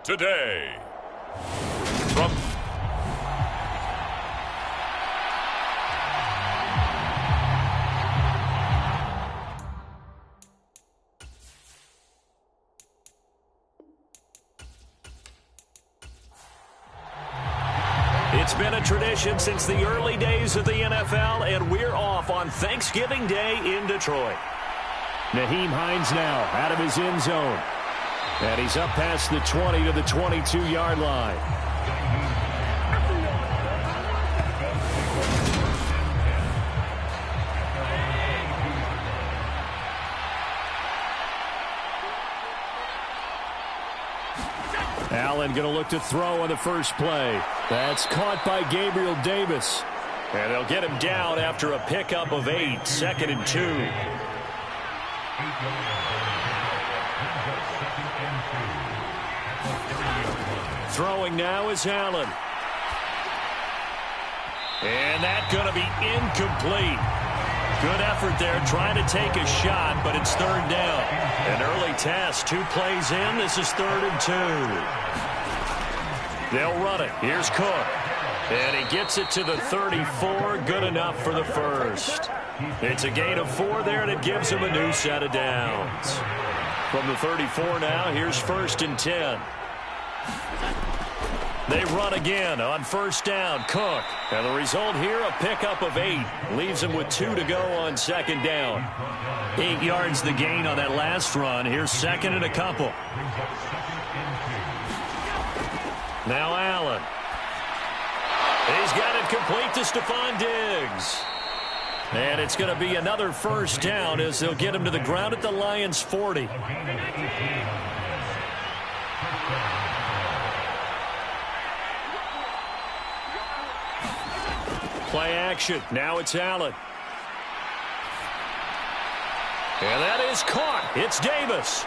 today. From It's been a tradition since the early days of the NFL, and we're off on Thanksgiving Day in Detroit. Nyheim Hines now out of his end zone. And he's up past the 20 to the 22-yard line. Allen going to look to throw on the first play. That's caught by Gabriel Davis. And they'll get him down after a pickup of 8, 2nd and 2. Throwing now is Allen. And that's going to be incomplete. Good effort there trying to take a shot, but it's 3rd down. An early test, 2 plays in. This is 3rd and 2. They'll run it. Here's Cook. And he gets it to the 34. Good enough for the first. It's a gain of 4 there, and it gives him a new set of downs. From the 34 now, here's 1st and 10. They run again on 1st down. Cook. And the result here, a pickup of 8. Leaves him with 2 to go on 2nd down. 8 yards the gain on that last run. Here's 2nd and a couple. Now Allen. He's got it complete to Stephon Diggs. And it's going to be another 1st down as they'll get him to the ground at the Lions' 40. Play action. Now it's Allen. And that is caught. It's Davis.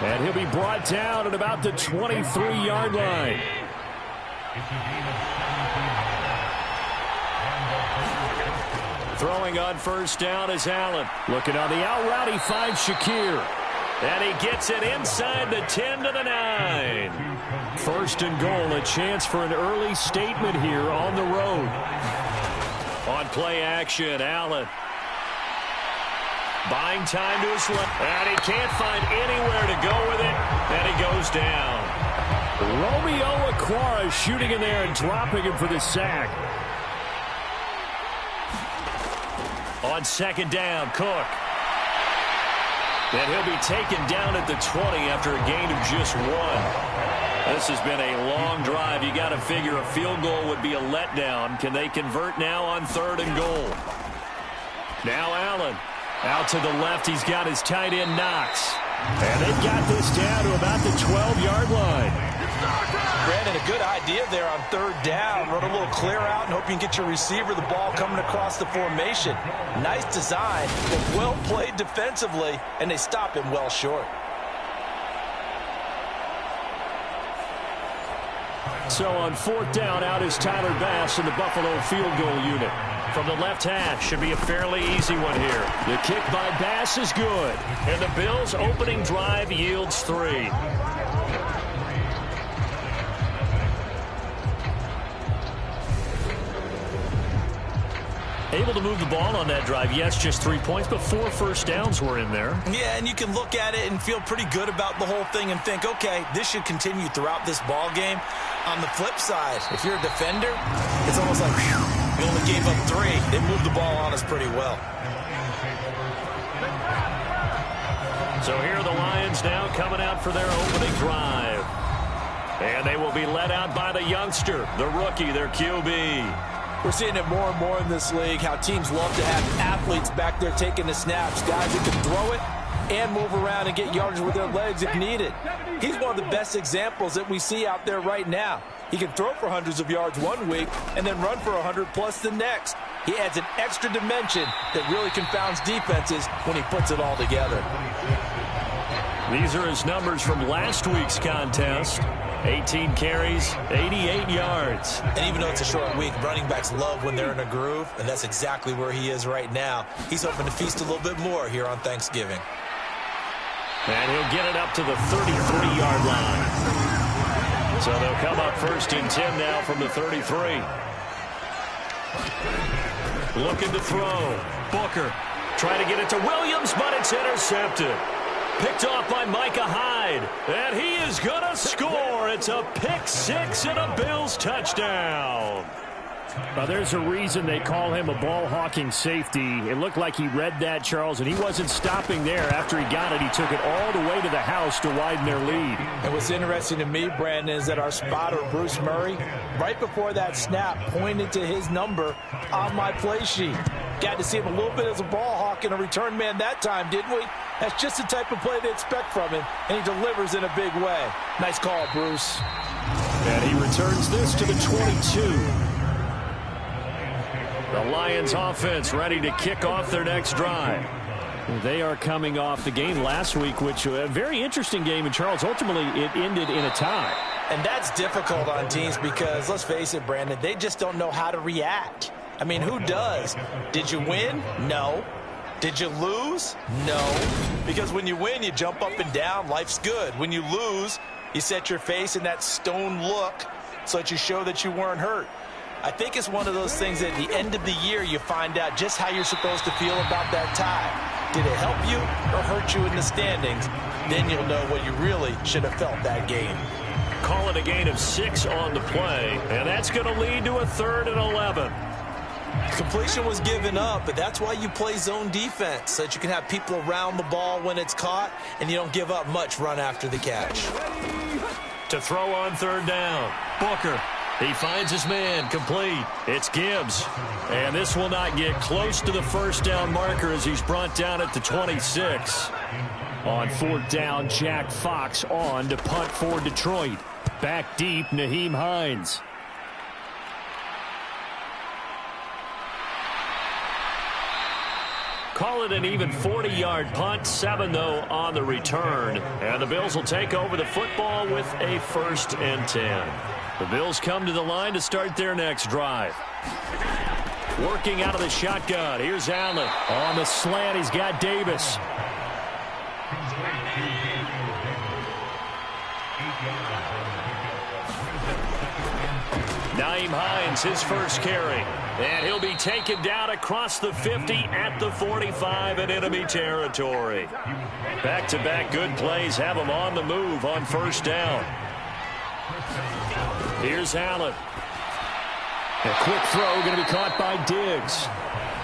And he'll be brought down at about the 23-yard line. Throwing on 1st down is Allen. Looking on the out route, he finds Shakir. And he gets it inside the 10 to the 9. 1st and goal, a chance for an early statement here on the road. On play action, Allen. Buying time to his left. And he can't find anywhere to go with it. And he goes down. Romeo Okwara shooting in there and dropping him for the sack. On 2nd down, Cook. And he'll be taken down at the 20 after a gain of just 1. This has been a long drive. You got to figure a field goal would be a letdown. Can they convert now on 3rd and goal? Now Allen. Out to the left, he's got his tight end Knox. And they've got this down to about the 12-yard line. Brandon, a good idea there on 3rd down. Run a little clear out and hope you can get your receiver the ball coming across the formation. Nice design, but well played defensively, and they stop him well short. So on 4th down, out is Tyler Bass in the Buffalo field goal unit. From the left hash, should be a fairly easy one here. The kick by Bass is good. And the Bills' opening drive yields 3. Able to move the ball on that drive. Yes, just 3 points, but 4 first downs were in there. Yeah, and you can look at it and feel pretty good about the whole thing and think, okay, this should continue throughout this ball game. On the flip side, if you're a defender, it's almost like, whew, we only gave up 3. They moved the ball on us pretty well. So here are the Lions now coming out for their opening drive. And they will be led out by the youngster, the rookie, their QB. We're seeing it more and more in this league, how teams love to have athletes back there taking the snaps, guys who can throw it and move around and get yardage with their legs if needed. He's one of the best examples that we see out there right now. He can throw for hundreds of yards one week and then run for 100+ the next. He adds an extra dimension that really confounds defenses when he puts it all together. These are his numbers from last week's contest. 18 carries, 88 yards. And even though it's a short week, running backs love when they're in a groove, and that's exactly where he is right now. He's hoping to feast a little bit more here on Thanksgiving. And he'll get it up to the 33-yard line. So they'll come up 1st and 10 now from the 33. Looking to throw. Booker trying to get it to Williams, but it's intercepted. Picked off by Micah Hyde. And he is going to score. It's a pick six and a Bills touchdown. Well, there's a reason they call him a ball-hawking safety. It looked like he read that, Charles, and he wasn't stopping there. After he got it, he took it all the way to the house to widen their lead. And what's interesting to me, Brandon, is that our spotter, Bruce Murray, right before that snap, pointed to his number on my play sheet. Got to see him a little bit as a ball hawk and a return man that time, didn't we? That's just the type of play they expect from him, and he delivers in a big way. Nice call, Bruce. And he returns this to the 22. The Lions offense ready to kick off their next drive. They are coming off the game last week, which was a very interesting game, and Charles, ultimately it ended in a tie. And that's difficult on teams because, let's face it, Brandon, they just don't know how to react. I mean, who does? Did you win? No. Did you lose? No. Because when you win, you jump up and down. Life's good. When you lose, you set your face in that stone look so that you show that you weren't hurt. I think it's one of those things that at the end of the year you find out just how you're supposed to feel about that tie. Did it help you or hurt you in the standings? Then you'll know what you really should have felt that game. Call it a gain of 6 on the play, and that's going to lead to a 3rd and 11. Completion was given up, but that's why you play zone defense, so that you can have people around the ball when it's caught, and you don't give up much run after the catch. To throw on 3rd down, Booker. He finds his man, complete. It's Gibbs. And this will not get close to the 1st down marker as he's brought down at the 26. On 4th down, Jack Fox on to punt for Detroit. Back deep, Nyheim Hines. Call it an even 40-yard punt, 7, though, on the return. And the Bills will take over the football with a 1st and 10. The Bills come to the line to start their next drive. Working out of the shotgun. Here's Allen. On the slant, he's got Davis. Nyheim Hines, his first carry. And he'll be taken down across the 50 at the 45 in enemy territory. Back-to-back good plays have him on the move on 1st down. Here's Allen. A quick throw going to be caught by Diggs.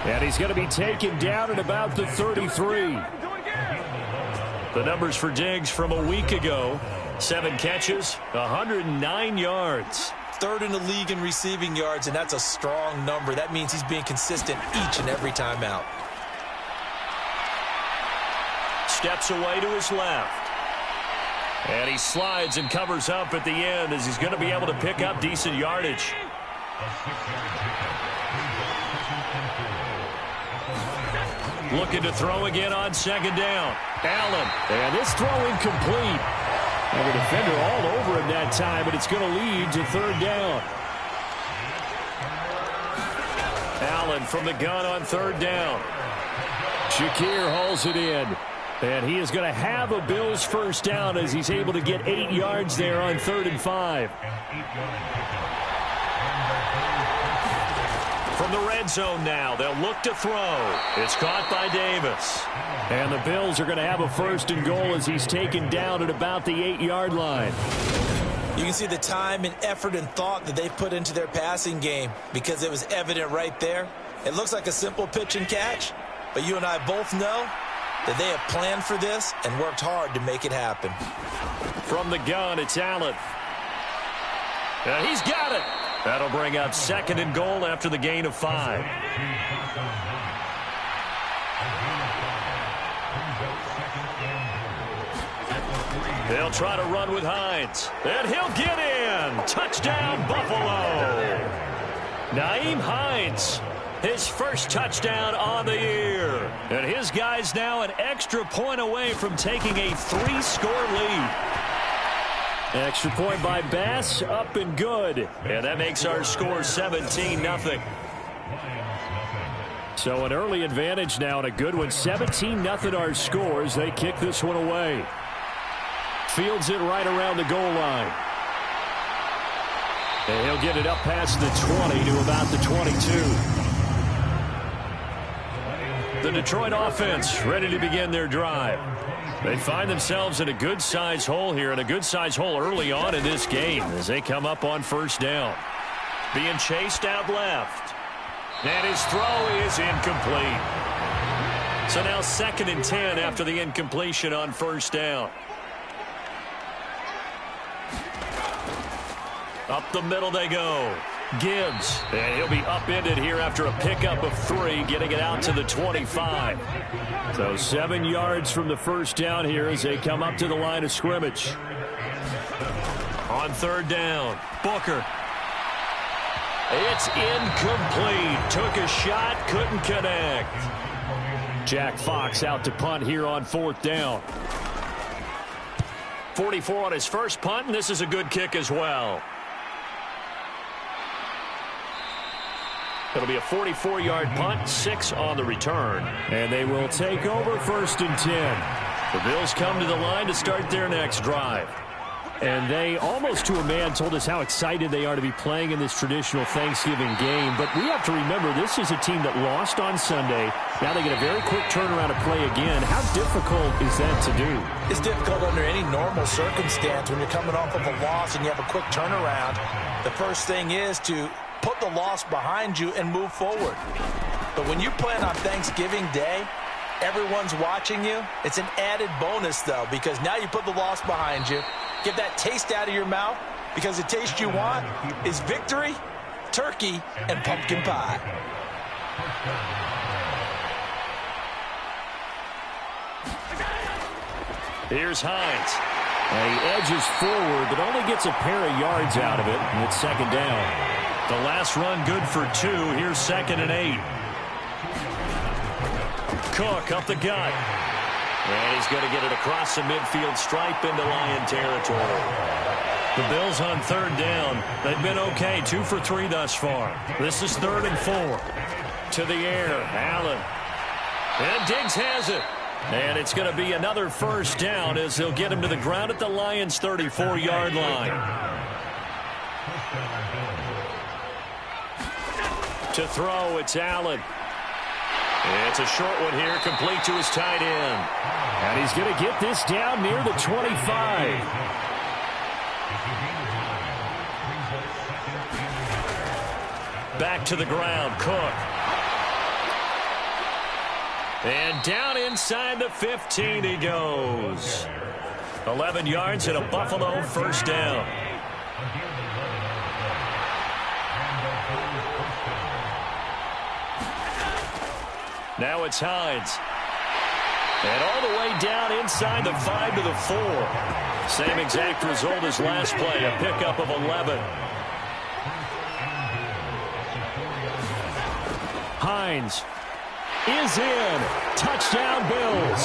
And he's going to be taken down at about the 33. The numbers for Diggs from a week ago. 7 catches, 109 yards. 3rd in the league in receiving yards, and that's a strong number. That means he's being consistent each and every time out. Steps away to his left. And he slides and covers up at the end as he's going to be able to pick up decent yardage. Looking to throw again on 2nd down. Allen. And this throw incomplete. And the defender all over him that time, but it's going to lead to 3rd down. Allen from the gun on 3rd down. Shakir hauls it in. And he is going to have a Bills 1st down as he's able to get 8 yards there on 3rd and 5. From the red zone now, they'll look to throw. It's caught by Davis. And the Bills are going to have a 1st and goal as he's taken down at about the 8-yard line. You can see the time and effort and thought that they put into their passing game because it was evident right there. It looks like a simple pitch and catch, but you and I both know that they have planned for this and worked hard to make it happen. From the gun, it's Allen. And he's got it. That'll bring up 2nd and goal after the gain of 5. They'll try to run with Hines. And he'll get in. Touchdown, Buffalo. Nyheim Hines, his first touchdown on the year. And his guys now an extra point away from taking a 3-score lead. Extra point by Bass, up and good. And that makes our score 17-0. So an early advantage now and a good one. 17-0 our scores. They kick this one away. Fields it right around the goal line. And he'll get it up past the 20 to about the 22. The Detroit offense ready to begin their drive. They find themselves in a good-sized hole here, and a good-sized hole early on in this game as they come up on first down. Being chased out left. And his throw is incomplete. So now 2nd and 10 after the incompletion on first down. Up the middle they go. Gibbs, and he'll be upended here after a pickup of 3, getting it out to the 25. So 7 yards from the first down here as they come up to the line of scrimmage. On 3rd down, Booker. It's incomplete. Took a shot, couldn't connect. Jack Fox out to punt here on 4th down. 44 on his first punt, and this is a good kick as well. It'll be a 44-yard punt, 6 on the return. And they will take over 1st and 10. The Bills come to the line to start their next drive. And they, almost to a man, told us how excited they are to be playing in this traditional Thanksgiving game. But we have to remember, this is a team that lost on Sunday. Now they get a very quick turnaround to play again. How difficult is that to do? It's difficult under any normal circumstance when you're coming off of a loss and you have a quick turnaround. The first thing is to put the loss behind you and move forward. But when you play on Thanksgiving Day, everyone's watching you. It's an added bonus, though, because now you put the loss behind you. Get that taste out of your mouth, because the taste you want is victory, turkey, and pumpkin pie. Here's Hines. And he edges forward, but only gets a pair of yards out of it, and it's 2nd down. The last run good for 2. Here's 2nd and 8. Cook up the gut. And he's going to get it across the midfield stripe into Lion territory. The Bills on 3rd down. They've been okay. 2 for 3 thus far. This is 3rd and 4. To the air. Allen. And Diggs has it. And it's going to be another first down as they'll get him to the ground at the Lions' 34-yard line. To throw, it's Allen. It's a short one here, complete to his tight end. And he's going to get this down near the 25. Back to the ground, Cook. And down inside the 15 he goes. 11 yards and a Buffalo first down. Now it's Hines. And all the way down inside the 5 to the 4. Same exact result as last play, a pickup of 11. Hines is in. Touchdown, Bills.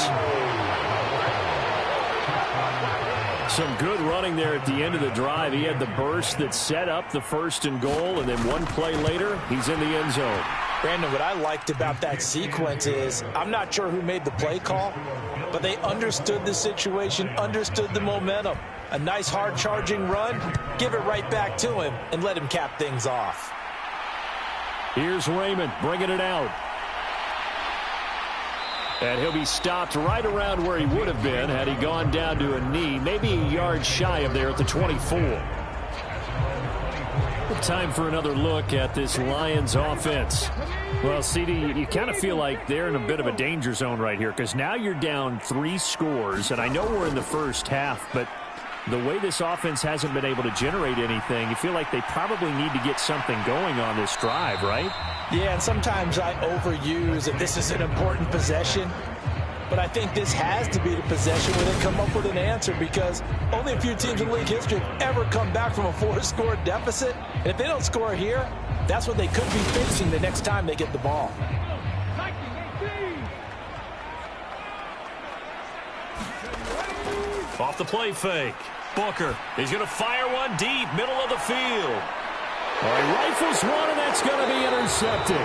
Some good running there at the end of the drive. He had the burst that set up the 1st and goal, and then one play later, he's in the end zone. Brandon, what I liked about that sequence is, I'm not sure who made the play call, but they understood the situation, understood the momentum. A nice hard-charging run, give it right back to him, and let him cap things off. Here's Raymond bringing it out. And he'll be stopped right around where he would have been had he gone down to a knee, maybe a yard shy of there at the 24. Time for another look at this Lions offense. Well, CD, you kind of feel like they're in a bit of a danger zone right here, because now you're down 3 scores, and I know we're in the first half, but the way this offense hasn't been able to generate anything, you feel like they probably need to get something going on this drive, right? Yeah, and sometimes I overuse that this is an important possession, but I think this has to be the possession where they come up with an answer, because only a few teams in league history have ever come back from a 4-score deficit. And if they don't score here, that's what they could be facing the next time they get the ball. Off the play fake. Booker is going to fire one deep, middle of the field. He rifles one, and that's going to be intercepted.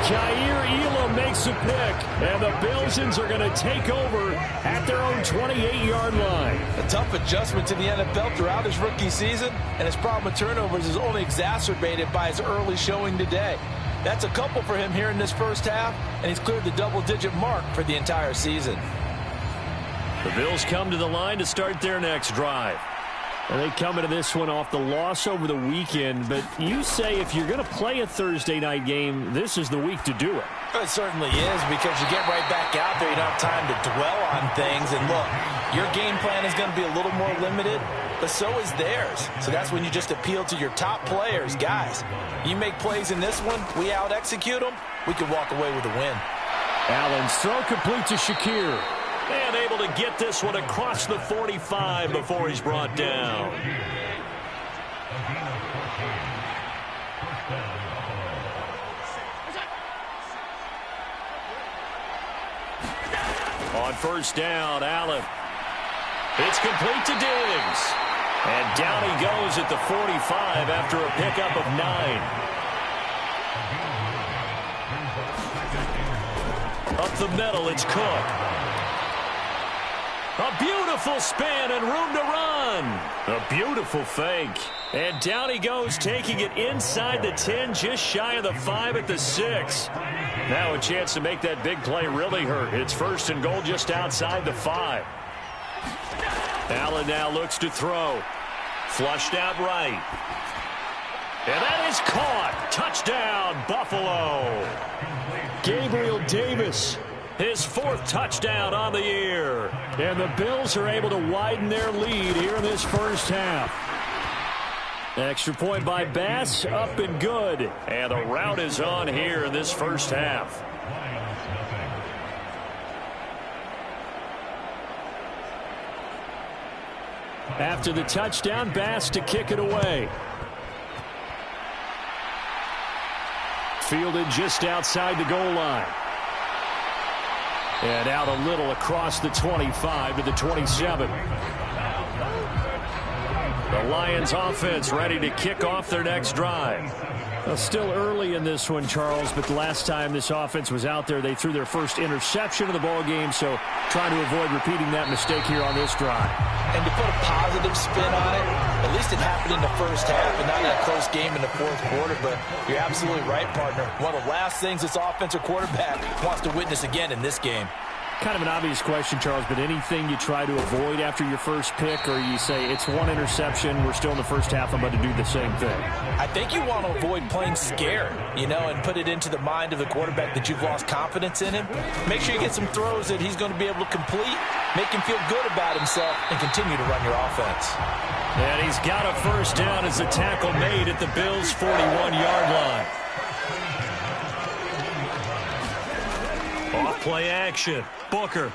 Jair Elam makes a pick, and the Bills are going to take over at their own own 28-yard line. A tough adjustment to the NFL throughout his rookie season, and his problem with turnovers is only exacerbated by his early showing today. That's a couple for him here in this first half, and he's cleared the double-digit mark for the entire season. The Bills come to the line to start their next drive. And they come into this one off the loss over the weekend, but you say if you're going to play a Thursday night game, this is the week to do it. It certainly is, because you get right back out there. You don't have time to dwell on things. And look, your game plan is going to be a little more limited, but so is theirs. So that's when you just appeal to your top players. Guys, you make plays in this one, we out-execute them, we can walk away with a win. Allen's throw complete to Shakir. And able to get this one across the 45 before he's brought down. On first down, Allen. It's complete to Diggs. And down he goes at the 45 after a pickup of 9. Up the middle, it's Cook. A beautiful spin and room to run. A beautiful fake. And down he goes, taking it inside the 10, just shy of the 5 at the 6. Now a chance to make that big play really hurt. It's first and goal just outside the 5. Allen now looks to throw. Flushed out right. And that is caught. Touchdown, Buffalo. Gabriel Davis. His 4th touchdown on the year. And the Bills are able to widen their lead here in this first half. Extra point by Bass, up and good. And the route is on here in this first half. After the touchdown, Bass to kick it away. Fielded just outside the goal line. And out a little across the 25 to the 27. The Lions offense ready to kick off their next drive. Well, still early in this one, Charles, but the last time this offense was out there, they threw their first interception of the ball game, so trying to avoid repeating that mistake here on this drive. And to put a positive spin on it, at least it happened in the first half and not in a close game in the fourth quarter, but you're absolutely right, partner. One of the last things this offensive quarterback wants to witness again in this game. Kind of an obvious question, Charles, but anything you try to avoid after your first pick, or you say it's one interception, we're still in the first half, I'm about to do the same thing? I think you want to avoid playing scared, and put it into the mind of the quarterback that you've lost confidence in him. Make sure you get some throws that he's going to be able to complete, make him feel good about himself, and continue to run your offense. And he's got a first down as the tackle made at the Bills' 41-yard line. Off play action. Booker.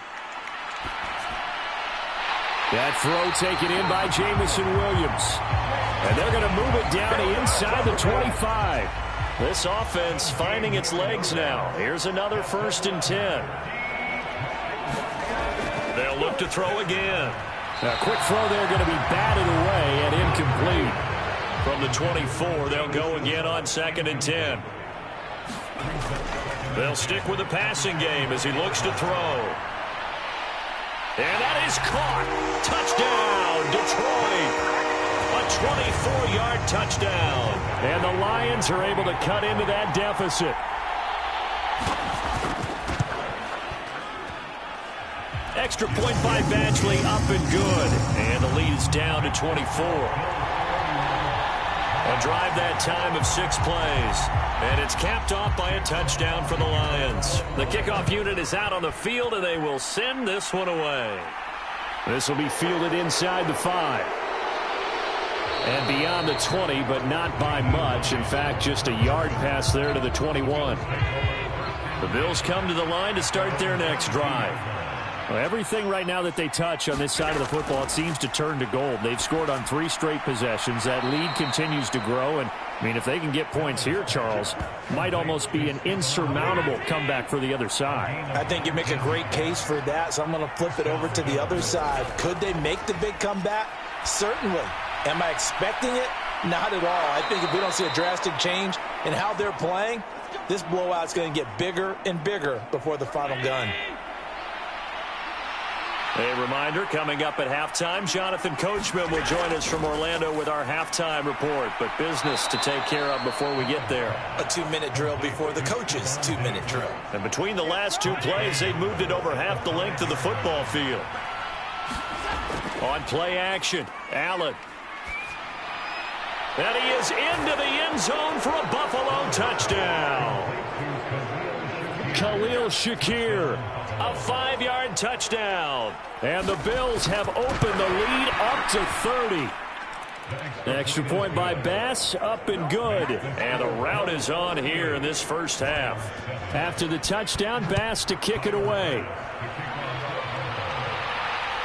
That throw taken in by Jamison Williams. And they're going to move it down to inside the 25. This offense finding its legs now. Here's another 1st and 10. They'll look to throw again. A quick throw there going to be batted away and incomplete. From the 24, they'll go again on 2nd and 10. They'll stick with the passing game as he looks to throw. And that is caught. Touchdown, Detroit. A 24-yard touchdown. And the Lions are able to cut into that deficit. Extra point by Badgley, up and good. And the lead is down to 24. A drive that time of 6 plays. And it's capped off by a touchdown for the Lions. The kickoff unit is out on the field, and they will send this one away. This will be fielded inside the 5. And beyond the 20, but not by much. In fact, just a yard pass there to the 21. The Bills come to the line to start their next drive. Well, everything right now that they touch on this side of the football, it seems to turn to gold. They've scored on 3 straight possessions. That lead continues to grow. And, if they can get points here, Charles, might almost be an insurmountable comeback for the other side. I think you make a great case for that, so I'm going to flip it over to the other side. Could they make the big comeback? Certainly. Am I expecting it? Not at all. I think if we don't see a drastic change in how they're playing, this blowout's going to get bigger and bigger before the final gun. A reminder, coming up at halftime, Jonathan Coachman will join us from Orlando with our halftime report. But business to take care of before we get there. A 2-minute drill before the coach's 2-minute drill. And between the last two plays, they moved it over half the length of the football field. On play action, Allen. And he is into the end zone for a Buffalo touchdown. Khalil Shakir, a 5-yard touchdown. And the Bills have opened the lead up to 30. Extra point by Bass, up and good. And the route is on here in this first half. After the touchdown, Bass to kick it away.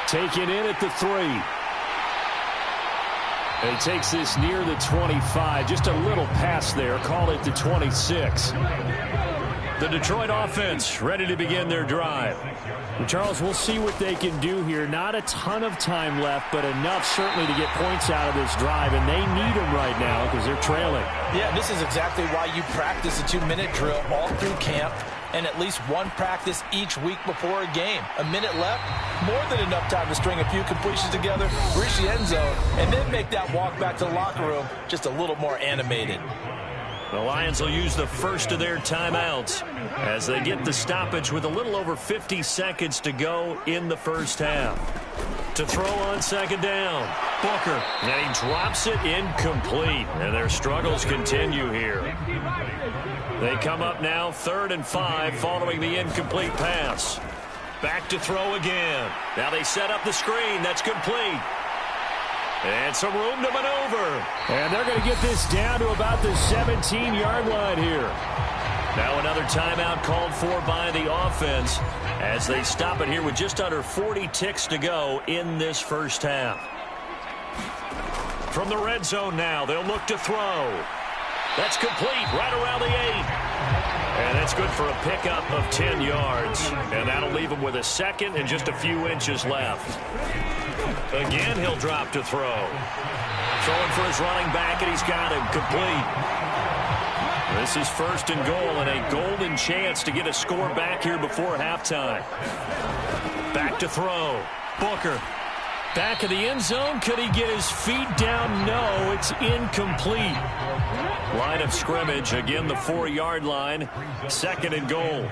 Taken in at the 3. And he takes this near the 25. Just a little pass there. Call it the 26. The Detroit offense ready to begin their drive. Well, Charles, we'll see what they can do here. Not a ton of time left, but enough certainly to get points out of this drive, and they need them right now because they're trailing. Yeah, this is exactly why you practice a 2-minute drill all through camp and at least one practice each week before a game. A minute left, more than enough time to string a few completions together, reach the end zone, and then make that walk back to the locker room just a little more animated. The Lions will use the first of their timeouts as they get the stoppage with a little over 50 seconds to go in the first half. To throw on second down, Booker, and he drops it incomplete, and their struggles continue here. They come up now 3rd and 5 following the incomplete pass. Back to throw again. Now they set up the screen. That's complete. And some room to maneuver. And they're going to get this down to about the 17-yard line here. Now another timeout called for by the offense as they stop it here with just under 40 ticks to go in this first half. From the red zone now, they'll look to throw. That's complete right around the 8. And that's good for a pickup of 10 yards. And that'll leave him with a second and just a few inches left. Again, he'll drop to throw. Throwing for his running back, and he's got him complete. This is 1st and goal, and a golden chance to get a score back here before halftime. Back to throw. Booker. Back of the end zone. Could he get his feet down? No, it's incomplete. Line of scrimmage, again the 4-yard line. 2nd and goal.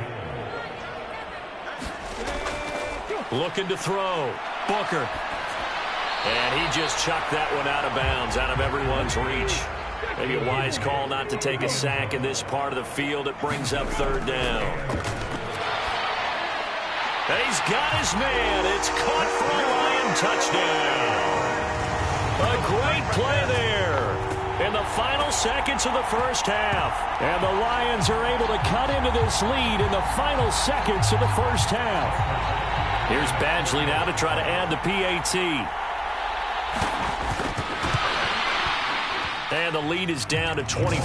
Looking to throw. Booker. And he just chucked that one out of bounds, out of everyone's reach. Maybe a wise call not to take a sack in this part of the field. It brings up 3rd down. And he's got his man. It's caught for a Lion touchdown. A great play there in the final seconds of the first half. And the Lions are able to cut into this lead in the final seconds of the first half. Here's Badgley now to try to add the PAT. And the lead is down to 24.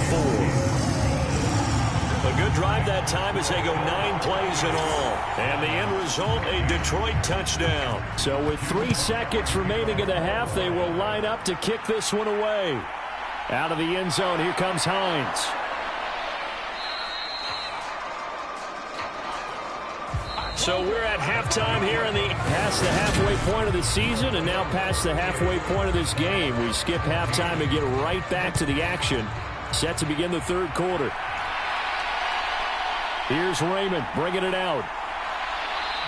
A good drive that time as they go 9 plays in all. And the end result, a Detroit touchdown. So with 3 seconds remaining in the half, they will line up to kick this one away. Out of the end zone, here comes Hines. So we're at halftime here in the... Past the halfway point of the season and now past the halfway point of this game. We skip halftime and get right back to the action. Set to begin the 3rd quarter. Here's Raymond bringing it out.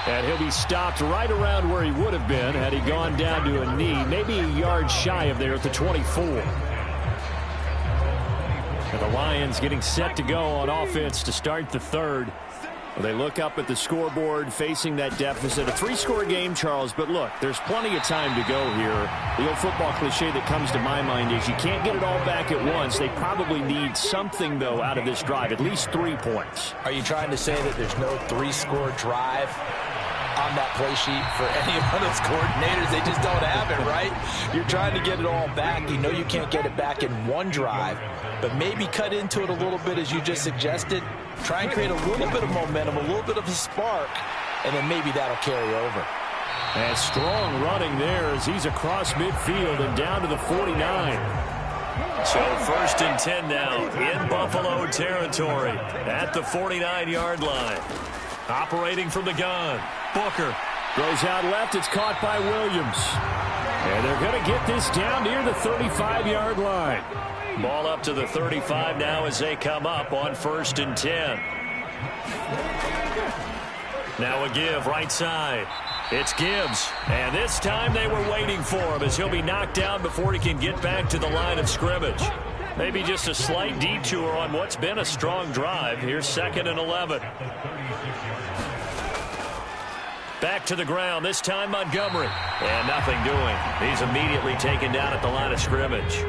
And he'll be stopped right around where he would have been had he gone down to a knee. Maybe a yard shy of there at the 24. And the Lions getting set to go on offense to start the 3rd. They look up at the scoreboard facing that deficit. A 3-score game, Charles, but look, there's plenty of time to go here. The old football cliche that comes to my mind is you can't get it all back at once. They probably need something, though, out of this drive, at least 3 points. Are you trying to say that there's no 3-score drive on that play sheet for any of those coordinators? They just don't have it, right? You're trying to get it all back. You know you can't get it back in one drive, but maybe cut into it a little bit as you just suggested. Try and create a little bit of momentum, a little bit of a spark, and then maybe that'll carry over. And strong running there as he's across midfield and down to the 49. So 1st and 10 now in Buffalo territory at the 49-yard line. Operating from the gun. Booker Throws out left. It's caught by Williams. And they're going to get this down near the 35-yard line. Ball up to the 35 now as they come up on 1st and 10. Now a give right side. It's Gibbs. And this time they were waiting for him as he'll be knocked down before he can get back to the line of scrimmage. Maybe just a slight detour on what's been a strong drive. Here's 2nd and 11. Back to the ground, this time Montgomery. And nothing doing. He's immediately taken down at the line of scrimmage.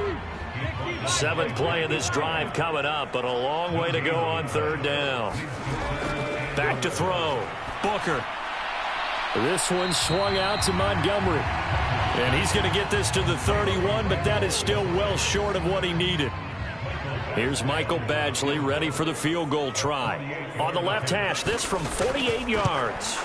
7th play of this drive coming up, but a long way to go on 3rd down. Back to throw. Booker. This one swung out to Montgomery. And he's going to get this to the 31, but that is still well short of what he needed. Here's Michael Badgley ready for the field goal try. On the left hash, this from 48 yards.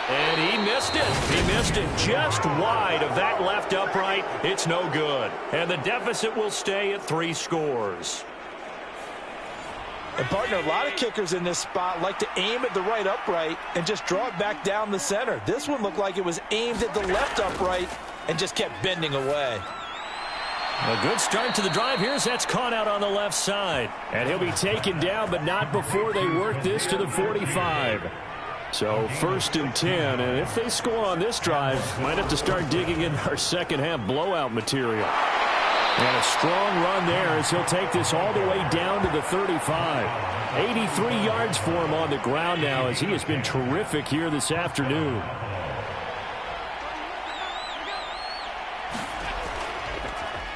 And he missed it. He missed it just wide of that left upright. It's no good. And the deficit will stay at 3 scores. And, partner, a lot of kickers in this spot like to aim at the right upright and just draw it back down the center. This one looked like it was aimed at the left upright and just kept bending away. A good start to the drive. Here's that's caught out on the left side. And he'll be taken down, but not before they work this to the 45. So 1st and 10, and if they score on this drive, might have to start digging in our second-half blowout material. And a strong run there as he'll take this all the way down to the 35. 83 yards for him on the ground now as he has been terrific here this afternoon.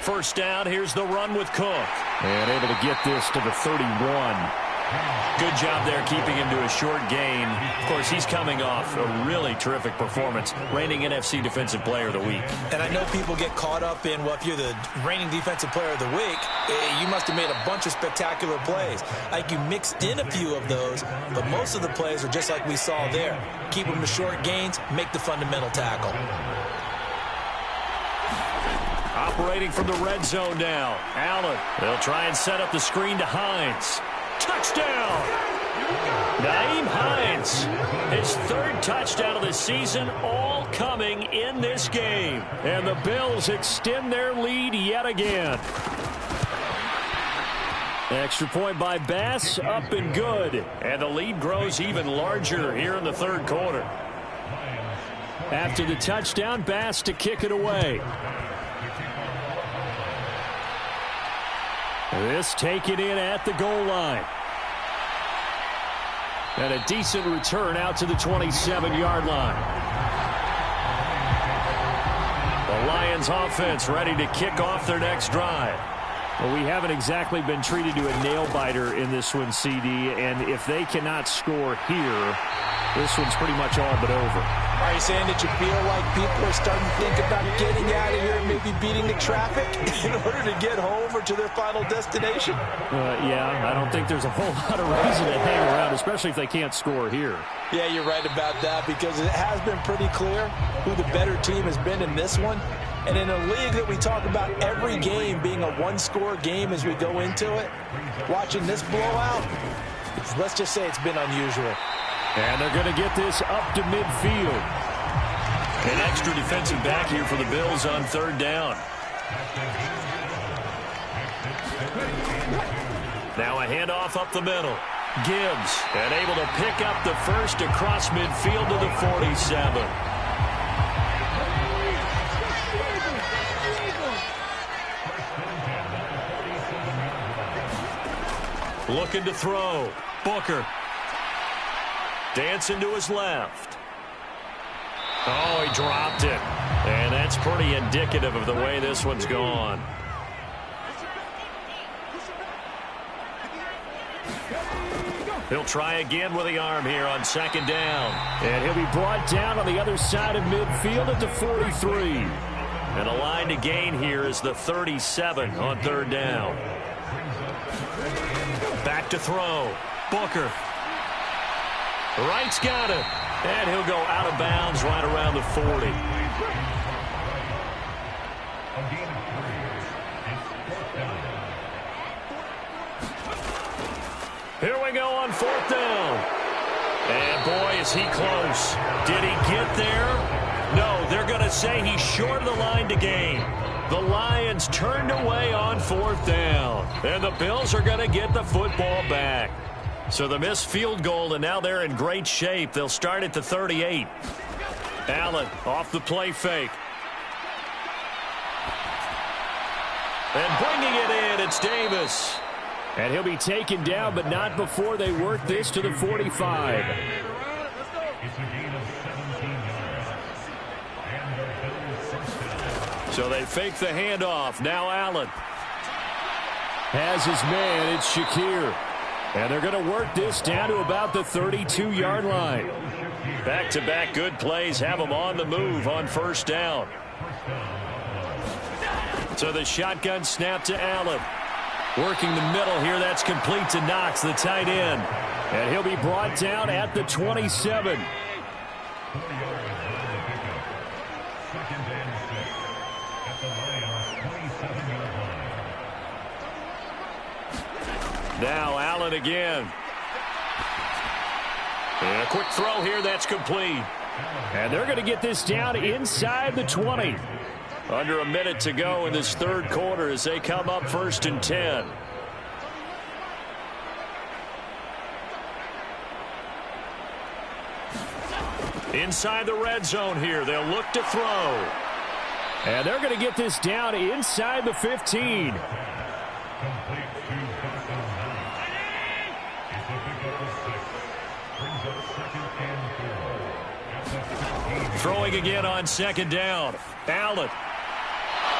First down, here's the run with Cook. And able to get this to the 31. Good job there keeping him to a short gain. Of course, he's coming off a really terrific performance, reigning NFC Defensive Player of the Week. And I know people get caught up in, well, if you're the reigning Defensive Player of the Week, you must have made a bunch of spectacular plays. Like you mixed in a few of those, but most of the plays are just like we saw there. Keep them to short gains, make the fundamental tackle. Operating from the red zone now. Allen. They'll try and set up the screen to Hines. Touchdown! Nyheim Hines. His 3rd touchdown of the season, all coming in this game. And the Bills extend their lead yet again. Extra point by Bass, up and good. And the lead grows even larger here in the 3rd quarter. After the touchdown, Bass to kick it away. This taken in at the goal line. And a decent return out to the 27-yard line. The Lions offense ready to kick off their next drive. Well, we haven't exactly been treated to a nail-biter in this one, CD, and if they cannot score here, this one's pretty much all but over. Are you saying that you feel like people are starting to think about getting out of here and maybe beating the traffic in order to get home or to their final destination? Yeah, I don't think there's a whole lot of reason to hang around, especially if they can't score here. Yeah, you're right about that because it has been pretty clear who the better team has been in this one. And in a league that we talk about every game being a one-score game as we go into it, watching this blowout, let's just say it's been unusual. And they're going to get this up to midfield. An extra defensive back here for the Bills on 3rd down. Now a handoff up the middle. Gibbs, and able to pick up the first across midfield to the 47. Looking to throw. Booker. Dancing to his left. Oh, he dropped it. And that's pretty indicative of the way this one's gone. He'll try again with the arm here on 2nd down. And he'll be brought down on the other side of midfield at the 43. And a line to gain here is the 37 on 3rd down. Back to throw. Booker. Wright's got it. And he'll go out of bounds right around the 40. Here we go on 4th down. And boy, is he close. Did he get there? No, they're going to say he's short of the line to gain. The Lions turned away on 4th down. And the Bills are going to get the football back. So the missed field goal, and now they're in great shape. They'll start at the 38. Allen off the play fake. And bringing it in, it's Davis. And he'll be taken down, but not before they work this to the 45. So they fake the handoff. Now Allen has his man. It's Shakir. And they're going to work this down to about the 32-yard line. Back-to-back good plays have them on the move on 1st down. So the shotgun snap to Allen. Working the middle here. That's complete to Knox, the tight end. And he'll be brought down at the 27. Now Allen again. And a quick throw here. That's complete. And they're going to get this down inside the 20. Under a minute to go in this 3rd quarter as they come up 1st and 10. Inside the red zone here. They'll look to throw. And they're going to get this down inside the 15. Throwing again on 2nd down. Allen.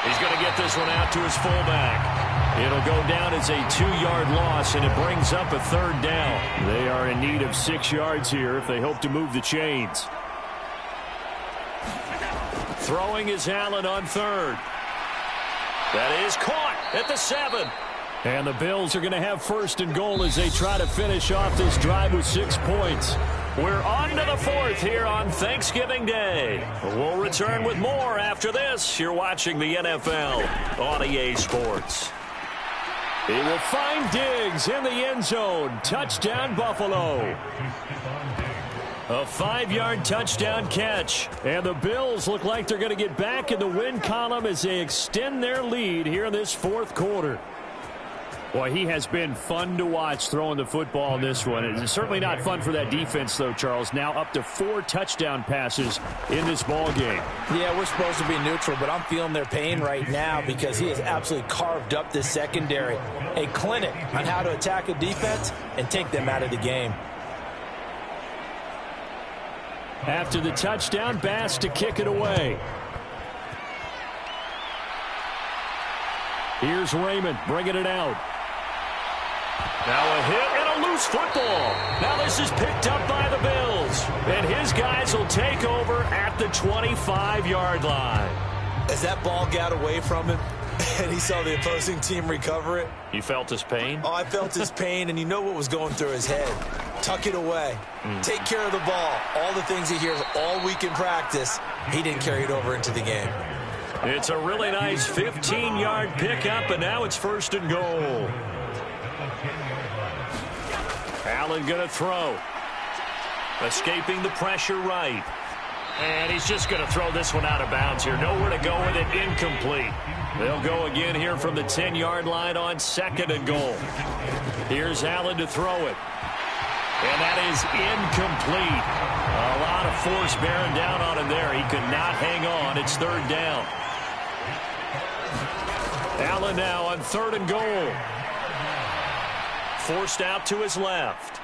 He's going to get this one out to his fullback. It'll go down as a 2-yard loss, and it brings up a 3rd down. They are in need of 6 yards here if they hope to move the chains. Throwing is Allen on 3rd. That is caught at the 7. And the Bills are going to have 1st and goal as they try to finish off this drive with 6 points. We're on to the 4th here on Thanksgiving Day. We'll return with more after this. You're watching the NFL on EA Sports. He will find Diggs in the end zone. Touchdown, Buffalo. A 5-yard touchdown catch. And the Bills look like they're going to get back in the win column as they extend their lead here in this 4th quarter. Boy, he has been fun to watch throwing the football in this one. It's certainly not fun for that defense, though, Charles. Now up to 4 touchdown passes in this ball game. Yeah, we're supposed to be neutral, but I'm feeling their pain right now because he has absolutely carved up this secondary. A clinic on how to attack a defense and take them out of the game. After the touchdown, Bass to kick it away. Here's Raymond bringing it out. Now a hit and a loose football. Now this is picked up by the Bills. And his guys will take over at the 25-yard line. As that ball got away from him and he saw the opposing team recover it. You felt his pain? Oh, I felt his pain, and you know what was going through his head. Tuck it away. Take care of the ball. All the things he hears all week in practice, he didn't carry it over into the game. It's a really nice 15-yard pickup, and now it's 1st and goal. Allen going to throw. Escaping the pressure right. And he's just going to throw this one out of bounds here. Nowhere to go with it. Incomplete. They'll go again here from the 10-yard line on 2nd and goal. Here's Allen to throw it. And that is incomplete. A lot of force bearing down on him there. He could not hang on. It's 3rd down. Allen now on 3rd and goal. Forced out to his left.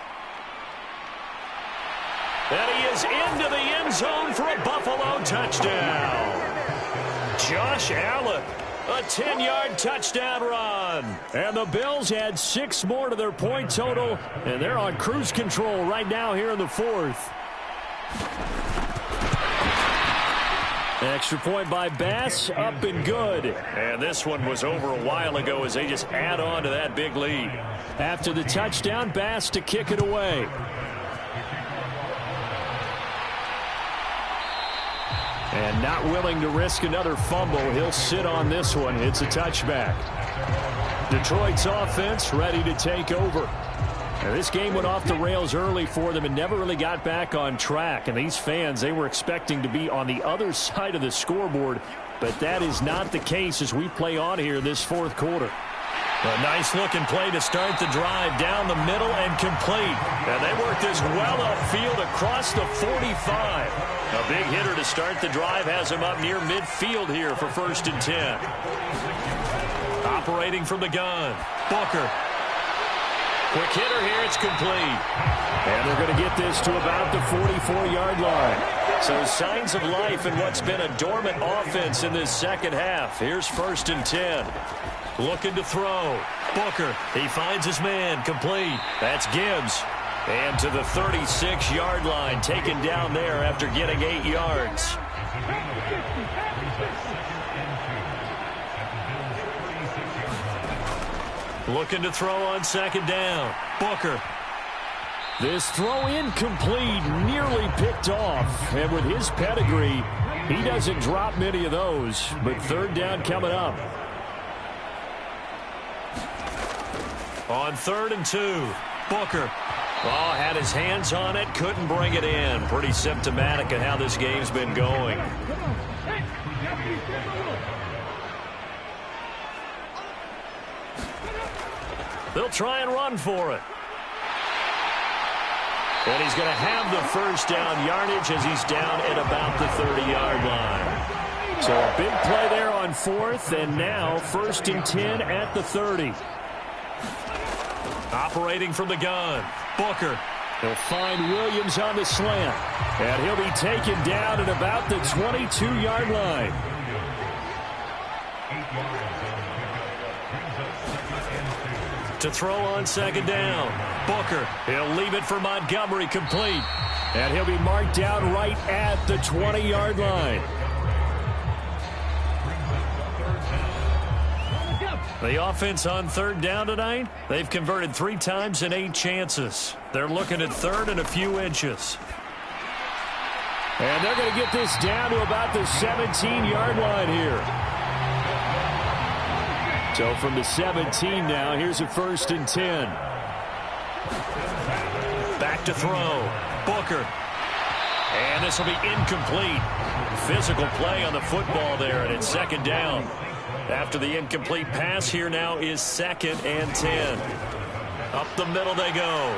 And he is into the end zone for a Buffalo touchdown. Josh Allen, a 10-yard touchdown run. And the Bills add 6 more to their point total, and they're on cruise control right now here in the 4th. Extra point by Bass, up and good. And this one was over a while ago as they just add on to that big lead. After the touchdown, Bass to kick it away. And not willing to risk another fumble. He'll sit on this one. It's a touchback. Detroit's offense ready to take over. Now, this game went off the rails early for them and never really got back on track. And these fans, they were expecting to be on the other side of the scoreboard, but that is not the case as we play on here this fourth quarter. A nice-looking play to start the drive down the middle and complete. And they work this well upfield across the 45. A big hitter to start the drive has him up near midfield here for 1st and 10. Operating from the gun, Booker. Quick hitter here, it's complete. And they're going to get this to about the 44-yard line. So signs of life in what's been a dormant offense in this second half. Here's 1st and 10. Looking to throw. Booker, he finds his man, complete. That's Gibbs. And to the 36-yard line, taken down there after getting 8 yards. Looking to throw on 2nd down. Booker. This throw incomplete, nearly picked off. And with his pedigree, he doesn't drop many of those. But 3rd down coming up. On 3rd and 2, Booker. Oh, had his hands on it, couldn't bring it in. Pretty symptomatic of how this game's been going. They'll try and run for it. And he's going to have the 1st down yardage as he's down at about the 30-yard line. So a big play there on 4th, and now 1st and 10 at the 30. Operating from the gun, Booker. He'll find Williams on the slant. And he'll be taken down at about the 22-yard line. To throw on 2nd down, Booker. He'll leave it for Montgomery, complete. And he'll be marked down right at the 20-yard line. The offense on 3rd down tonight, they've converted 3 times in 8 chances. They're looking at 3rd and a few inches. And they're going to get this down to about the 17-yard line here. So from the 17 now, here's a 1st and 10. Back to throw. Booker. And this will be incomplete. Physical play on the football there, and it's 2nd down. After the incomplete pass, here now is 2nd and 10. Up the middle they go.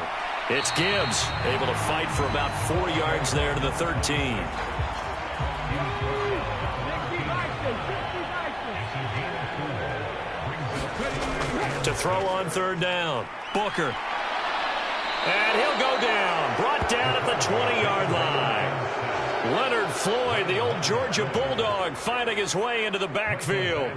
It's Gibbs, able to fight for about 4 yards there to the 13. To throw on 3rd down, Booker. And he'll go down, brought down at the 20-yard line. Leonard Floyd, the old Georgia Bulldog, finding his way into the backfield.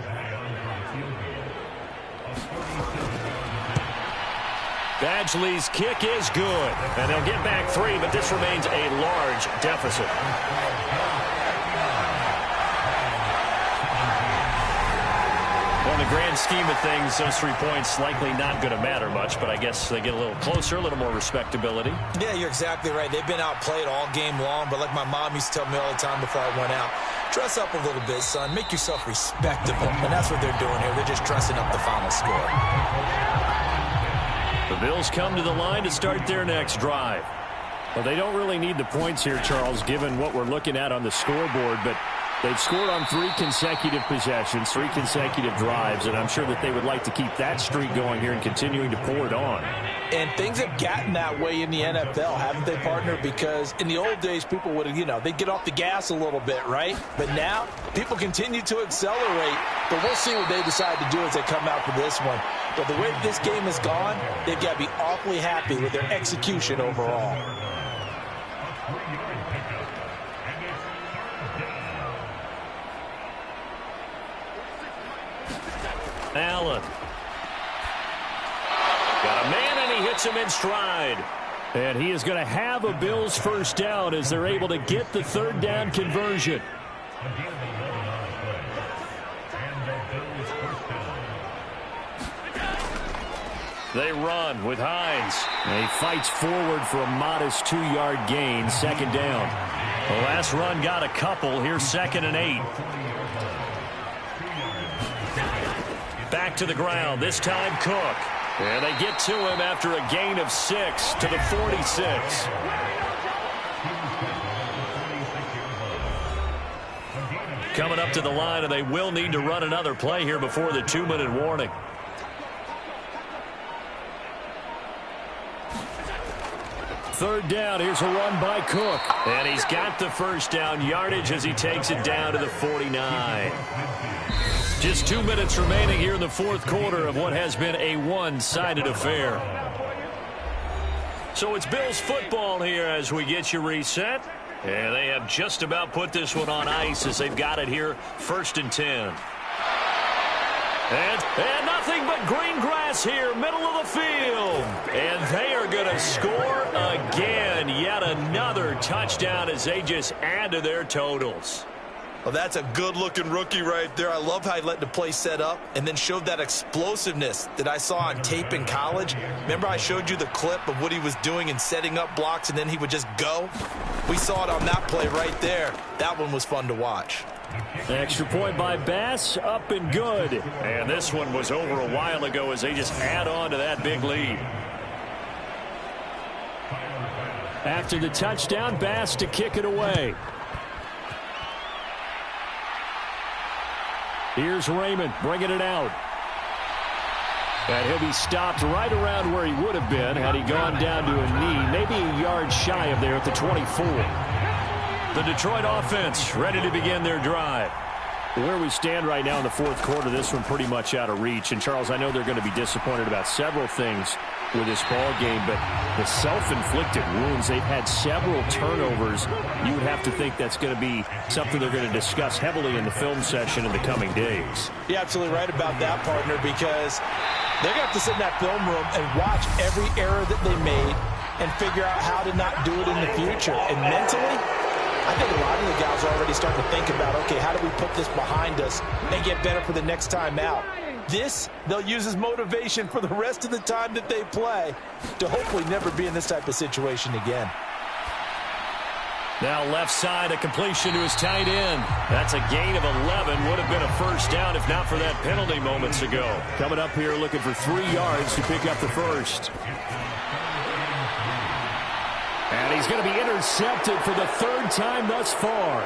Badgley's kick is good, and they'll get back 3, but this remains a large deficit. Well, in the grand scheme of things, those 3 points likely not going to matter much, but I guess they get a little closer, a little more respectability. Yeah, you're exactly right. They've been outplayed all game long, but like my mom used to tell me all the time before I went out, dress up a little bit, son. Make yourself respectable. And that's what they're doing here. They're just dressing up the final score. The Bills come to the line to start their next drive. Well, they don't really need the points here, Charles, given what we're looking at on the scoreboard, but they've scored on 3 consecutive possessions, 3 consecutive drives, and I'm sure that they would like to keep that streak going here and continuing to pour it on. And things have gotten that way in the NFL, haven't they, partner? Because in the old days, people would, they'd get off the gas a little bit, right? But now, people continue to accelerate. But we'll see what they decide to do as they come out for this one. But the way this game has gone, they've got to be awfully happy with their execution overall. Allen. Got a man, and he hits him in stride. And he is going to have a Bills 1st down as they're able to get the 3rd down conversion. They run with Hines. And he fights forward for a modest 2-yard gain, 2nd down. The last run got a couple. Here's 2nd and 8. Back to the ground. This time Cook. And they get to him after a gain of 6 to the 46. Coming up to the line, and they will need to run another play here before the 2-minute warning. Third down, here's a run by Cook. And he's got the first down yardage as he takes it down to the 49. Just 2 minutes remaining here in the fourth quarter of what has been a one-sided affair. So it's Bills football here as we get you reset. And they have just about put this one on ice as they've got it here, 1st and 10. And nothing but green grass here, middle of the field. And they are going to score again. Yet another touchdown as they just add to their totals. Well, that's a good-looking rookie right there. I love how he let the play set up and then showed that explosiveness that I saw on tape in college. Remember I showed you the clip of what he was doing and setting up blocks, and then he would just go? We saw it on that play right there. That one was fun to watch. Extra point by Bass, up and good. And this one was over a while ago as they just add on to that big lead. After the touchdown, Bass to kick it away. Here's Raymond bringing it out. And he'll be stopped right around where he would have been had he gone down to a knee, maybe a yard shy of there at the 24. The Detroit offense ready to begin their drive. Where we stand right now in the fourth quarter, this one pretty much out of reach. And, Charles, I know they're going to be disappointed about several things with this ball game, but the self-inflicted wounds, they've had several turnovers. You would have to think that's going to be something they're going to discuss heavily in the film session in the coming days. You're absolutely right about that, partner, because they're going to have to sit in that film room and watch every error that they made and figure out how to not do it in the future. And mentally, I think a lot of the guys are already starting to think about, okay, how do we put this behind us and get better for the next time out? This, they'll use as motivation for the rest of the time that they play to hopefully never be in this type of situation again. Now left side, a completion to his tight end. That's a gain of 11. Would have been a first down if not for that penalty moments ago. Coming up here looking for 3 yards to pick up the first. And he's going to be intercepted for the 3rd time thus far.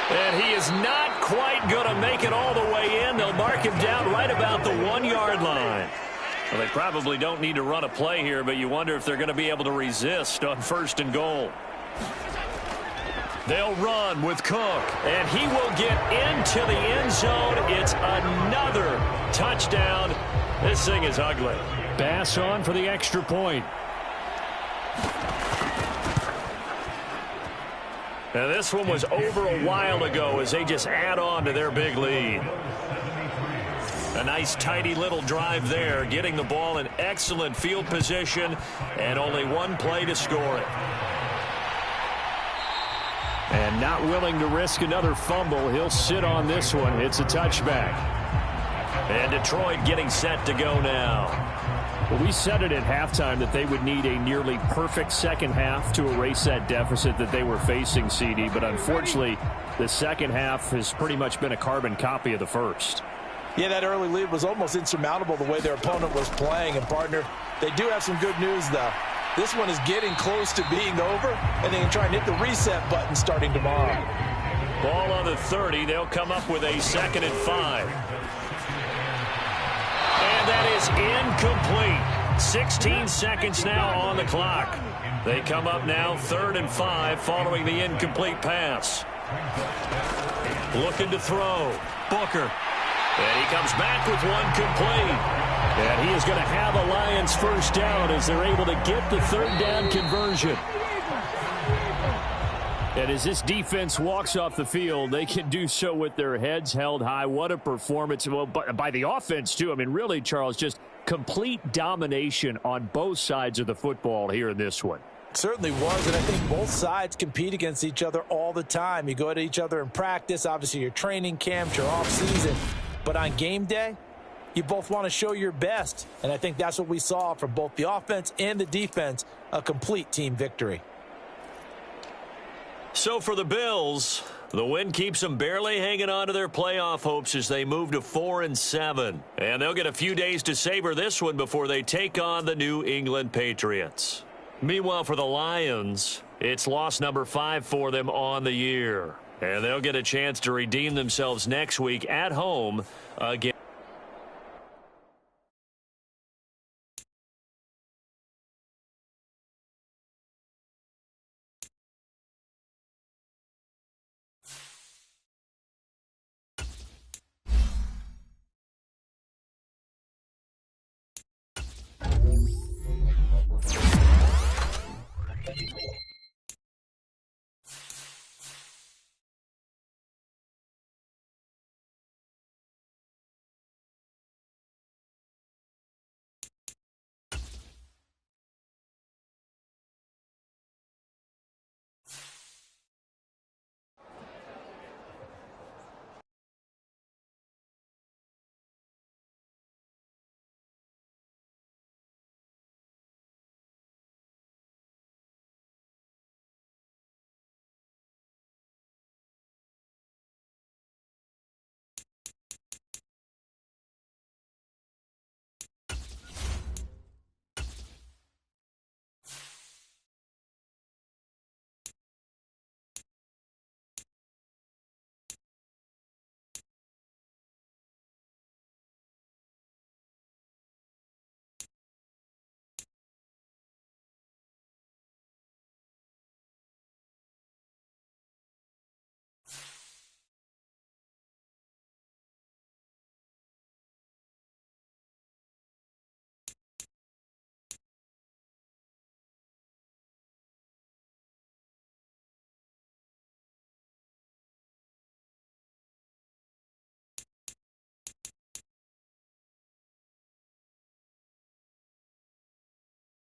And he is not quite going to make it all the way in. They'll mark him down right about the 1-yard line. Well, they probably don't need to run a play here, but you wonder if they're going to be able to resist on 1st and goal. They'll run with Cook, and he will get into the end zone. It's another touchdown. This thing is ugly. Bass on for the extra point. Now this one was over a while ago as they just add on to their big lead. A nice tidy little drive there, getting the ball in excellent field position and only one play to score it. And not willing to risk another fumble, he'll sit on this one. It's a touchback. And Detroit getting set to go now. Well, we said it at halftime that they would need a nearly perfect second half to erase that deficit that they were facing, CD. But unfortunately, the second half has pretty much been a carbon copy of the first. Yeah, that early lead was almost insurmountable the way their opponent was playing. And, partner, they do have some good news, though. This one is getting close to being over, and they can try and hit the reset button starting tomorrow. Ball on the 30. They'll come up with a 2nd and 5. And that is incomplete. 16 seconds now on the clock. They come up now 3rd and 5 following the incomplete pass. Looking to throw. Booker. And he comes back with one complete. And he is going to have a Lions first down as they're able to get the 3rd down conversion. And as this defense walks off the field, they can do so with their heads held high. What a performance. Well, by the offense, too. I mean, really, Charles, just complete domination on both sides of the football here in this one. Certainly was, and I think both sides compete against each other all the time. You go at each other in practice, obviously your training camps, your off-season. But on game day, you both want to show your best. And I think that's what we saw from both the offense and the defense, a complete team victory. So for the Bills, The win keeps them barely hanging on to their playoff hopes as they move to 4-7. And they'll get a few days to savor this one before they take on the New England Patriots. Meanwhile, for the Lions, it's loss number 5 for them on the year. And they'll get a chance to redeem themselves next week at home against